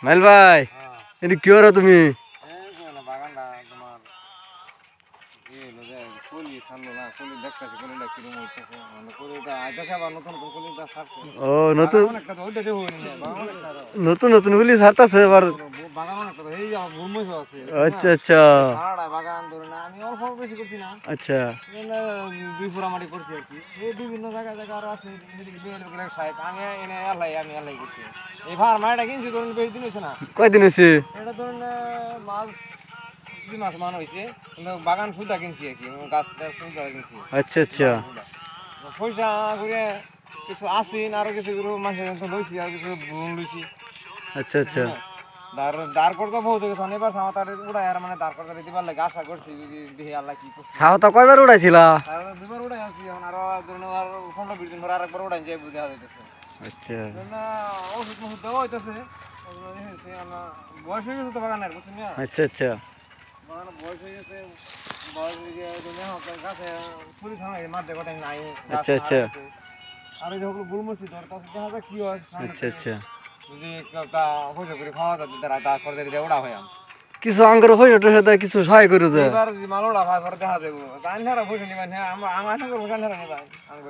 Mile ভাই এটা কি করো তুমি? বাগানটা তোমার কলি ছাড়লো না, কলি দেখতেছে কলিটা কিরকম হইতেছে, মানে কলিটা আইতেছে আবার নতুন নতুন কলিটা ছাড়ছে। ও নতুন একটা তো ওইটা দেখো বাগান একটা নতুন নতুন গুলি ছাড়তাছে এবার। বাগান একটা এই ভূমিজ আছে। আচ্ছা আচ্ছা সারাটা বাগান ধরে না, আমি অল্প বেশি করছি না, আচ্ছা 2 ফুরা মাটি করছি আর কি। এই বিভিন্ন জায়গায় জায়গা আরো আছে, আমি এনে আলাই করছি। এই ফার মাটিটা কিনছি ধরুন বেশি দিন হয়েছে না। কয়দিন হয়েছে? এটা ধরুন মাছ 2 মাস মান হয়েছে, কিন্তু বাগান সুদা কিনছি আর কি, গাছটা সুদা কিনছি। আচ্ছা আচ্ছা পয়সা করে কিছু আসিন আরো কিছু মানুষের লইছি আর কিছু ভুল লইছি। আচ্ছা আচ্ছা দাঁড় করতে বহুত গেছে, অনেকবার সাঁতার উড়াই আর মানে দাঁড় করতে দিতে পারলে আশা করছি যদি দেখি আল্লাহ কি করছে। সাওতা কয়বার উড়াইছিলা? আর 2বার উড়াই আছি, এখন আরো ধরুন আর 15-20 দিন পর আরেকবার উড়াই যাই বুঝা যাইতেছে। আচ্ছা না ওষুধ মষুধ দেওয়া হইতেছে, বয়স হয়ে গেছে তো বাগানের, বুঝছেন না? আচ্ছা আচ্ছা বাগানের বয়স হয়ে গেছে, বয়স হয়ে গাছে পুরি থামাই মাঝে গোটাই নাই। আচ্ছা আচ্ছা আর এই যে গুলমরিচ দরকার দেখা যায় কি হয়। আচ্ছা আচ্ছা যদি একটা পয়সা করে খাওয়া যাবে তারপর দেখি ওড়া হয় কিছু আঙ্গর হইটার সাথে কিছু সহায় করে যায়। এবার যদি মাল ওড়া হয় পরে দেখা যাবো, তাই না পয়সা নিবেন। হ্যাঁ আমরা আমার সঙ্গে পয়সা নিবেন, আমি